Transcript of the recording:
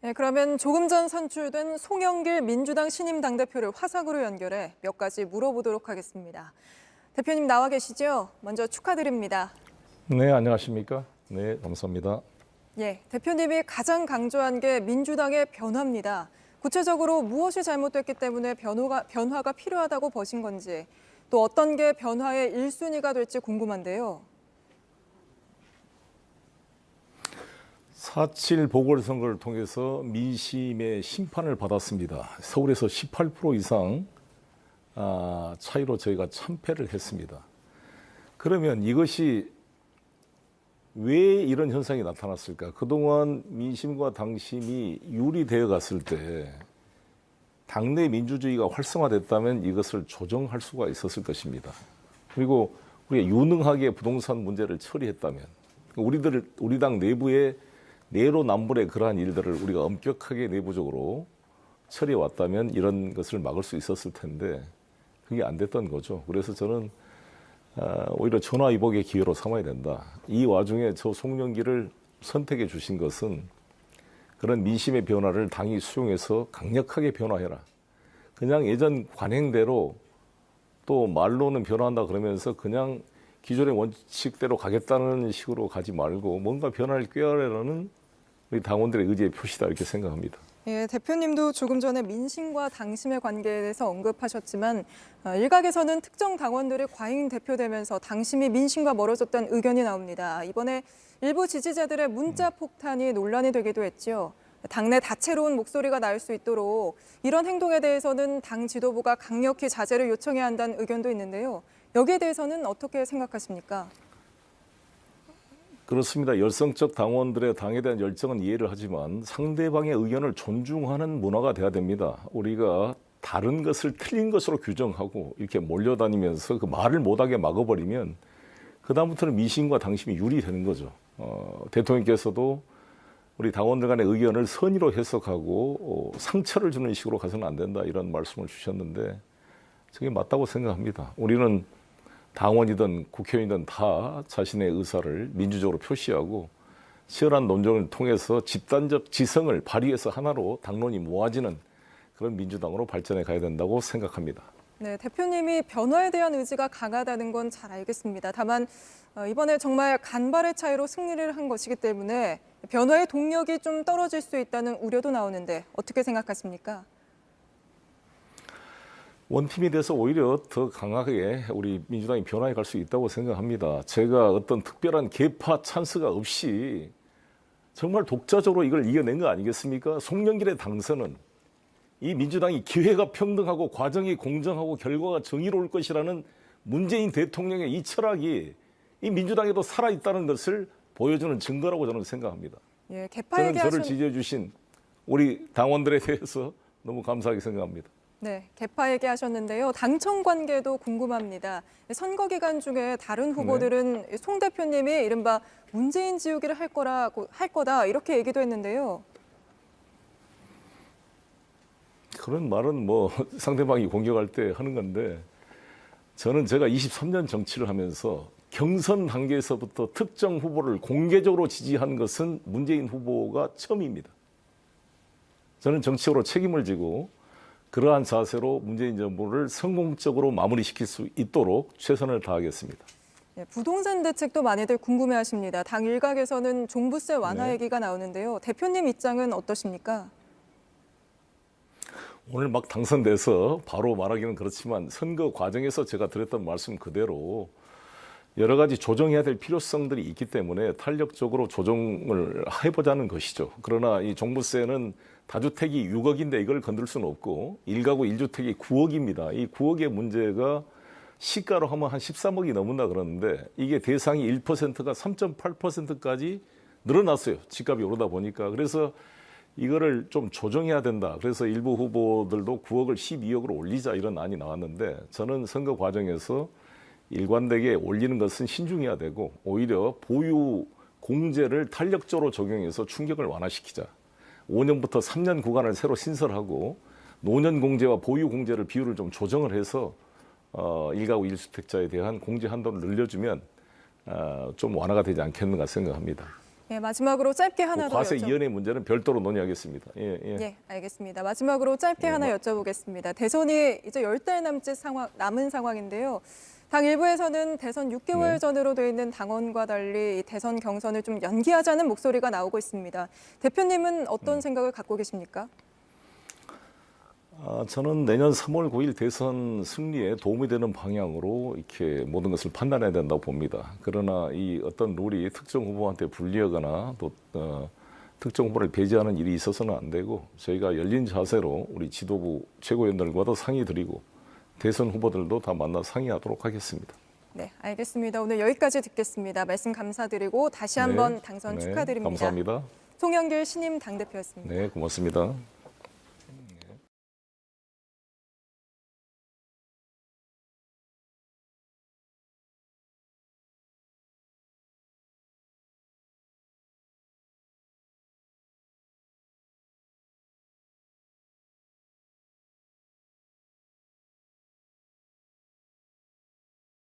네, 그러면 조금 전 선출된 송영길 민주당 신임 당대표를 화상으로 연결해 몇 가지 물어보도록 하겠습니다. 대표님 나와 계시죠? 먼저 축하드립니다. 네, 안녕하십니까? 네, 감사합니다. 예, 대표님이 가장 강조한 게 민주당의 변화입니다. 구체적으로 무엇이 잘못됐기 때문에 변화가 필요하다고 보신 건지, 또 어떤 게 변화의 1순위가 될지 궁금한데요. 4.7 보궐선거를 통해서 민심의 심판을 받았습니다. 서울에서 18% 이상 차이로 저희가 참패를 했습니다. 그러면 이것이 왜 이런 현상이 나타났을까? 그동안 민심과 당심이 유리되어 갔을 때 당내 민주주의가 활성화됐다면 이것을 조정할 수가 있었을 것입니다. 그리고 우리가 유능하게 부동산 문제를 처리했다면 우리 당 내부의 내로남불의 그러한 일들을 우리가 엄격하게 내부적으로 처리해 왔다면 이런 것을 막을 수 있었을 텐데 그게 안 됐던 거죠. 그래서 저는 오히려 전화위복의 기회로 삼아야 된다. 이 와중에 저 송영길을 선택해 주신 것은 그런 민심의 변화를 당이 수용해서 강력하게 변화해라. 그냥 예전 관행대로 또 말로는 변화한다 그러면서 그냥 기존의 원칙대로 가겠다는 식으로 가지 말고 뭔가 변화를 꾀하려는 우리 당원들의 의지의 표시다 이렇게 생각합니다. 예, 대표님도 조금 전에 민심과 당심의 관계에 대해서 언급하셨지만 일각에서는 특정 당원들이 과잉 대표되면서 당심이 민심과 멀어졌다는 의견이 나옵니다. 이번에 일부 지지자들의 문자 폭탄이 논란이 되기도 했죠. 당내 다채로운 목소리가 나올 수 있도록 이런 행동에 대해서는 당 지도부가 강력히 자제를 요청해야 한다는 의견도 있는데요. 여기에 대해서는 어떻게 생각하십니까? 그렇습니다. 열성적 당원들의 당에 대한 열정은 이해를 하지만 상대방의 의견을 존중하는 문화가 돼야 됩니다. 우리가 다른 것을 틀린 것으로 규정하고 이렇게 몰려다니면서 그 말을 못하게 막아버리면 그다음부터는 민심과 당심이 유리되는 거죠. 대통령께서도 우리 당원들 간의 의견을 선의로 해석하고 상처를 주는 식으로 가서는 안 된다 이런 말씀을 주셨는데 저게 맞다고 생각합니다. 우리는 당원이든 국회의원이든 다 자신의 의사를 민주적으로 표시하고 치열한 논쟁을 통해서 집단적 지성을 발휘해서 하나로 당론이 모아지는 그런 민주당으로 발전해 가야 된다고 생각합니다. 네, 대표님이 변화에 대한 의지가 강하다는 건 잘 알겠습니다. 다만 이번에 정말 간발의 차이로 승리를 한 것이기 때문에 변화의 동력이 좀 떨어질 수 있다는 우려도 나오는데 어떻게 생각하십니까? 원팀이 돼서 오히려 더 강하게 우리 민주당이 변화해 갈 수 있다고 생각합니다. 제가 어떤 특별한 계파 찬스가 없이 정말 독자적으로 이걸 이겨낸 거 아니겠습니까? 송영길의 당선은 이 민주당이 기회가 평등하고 과정이 공정하고 결과가 정의로울 것이라는 문재인 대통령의 이 철학이 이 민주당에도 살아있다는 것을 보여주는 증거라고 저는 생각합니다. 예, 저는 저를 지지해 주신 우리 당원들에 대해서 너무 감사하게 생각합니다. 네, 개파 얘기하셨는데요. 당청 관계도 궁금합니다. 선거 기간 중에 다른 후보들은 송 대표님이 이른바 문재인 지우기를 할 거다 이렇게 얘기도 했는데요. 그런 말은 뭐 상대방이 공격할 때 하는 건데 저는 제가 23년 정치를 하면서 경선 단계에서부터 특정 후보를 공개적으로 지지한 것은 문재인 후보가 처음입니다. 저는 정치적으로 책임을 지고 그러한 자세로 문재인 정부를 성공적으로 마무리시킬 수 있도록 최선을 다하겠습니다. 네, 부동산 대책도 많이들 궁금해하십니다. 당 일각에서는 종부세 완화 얘기가 나오는데요. 대표님 입장은 어떠십니까? 오늘 막 당선돼서 바로 말하기는 그렇지만 선거 과정에서 제가 드렸던 말씀 그대로 여러 가지 조정해야 될 필요성들이 있기 때문에 탄력적으로 조정을 해보자는 것이죠. 그러나 이 종부세는 다주택이 6억인데 이걸 건들 수는 없고 1가구 1주택이 9억입니다. 이 9억의 문제가 시가로 하면 한 13억이 넘는다 그러는데 이게 대상이 1%가 3.8%까지 늘어났어요. 집값이 오르다 보니까. 그래서 이거를 좀 조정해야 된다. 그래서 일부 후보들도 9억을 12억으로 올리자 이런 안이 나왔는데 저는 선거 과정에서 일관되게 올리는 것은 신중해야 되고 오히려 보유 공제를 탄력적으로 적용해서 충격을 완화시키자. 5년부터 3년 구간을 새로 신설하고 노년 공제와 보유 공제를 비율을 좀 조정을 해서 1가구 1주택자에 대한 공제 한도를 늘려주면 좀 완화가 되지 않겠는가 생각합니다. 예, 마지막으로 짧게 하나 더 과세 이연의 문제는 별도로 논의하겠습니다. 예, 예. 예, 알겠습니다. 마지막으로 짧게 하나 여쭤보겠습니다. 대선이 이제 10달 남은 상황인데요. 당 일부에서는 대선 6개월 네. 전으로 돼 있는 당원과 달리 이 대선 경선을 좀 연기하자는 목소리가 나오고 있습니다. 대표님은 어떤 생각을 갖고 계십니까? 저는 내년 3월 9일 대선 승리에 도움이 되는 방향으로 이렇게 모든 것을 판단해야 된다고 봅니다. 그러나 이 어떤 룰이 특정 후보한테 불리하거나 또 특정 후보를 배제하는 일이 있어서는 안 되고 저희가 열린 자세로 우리 지도부 최고위원들과도 상의 드리고 대선 후보들도 다 만나 상의하도록 하겠습니다. 네, 알겠습니다. 오늘 여기까지 듣겠습니다. 말씀 감사드리고 다시 한번 당선 축하드립니다. 감사합니다. 송영길 신임 당대표였습니다. 네, 고맙습니다.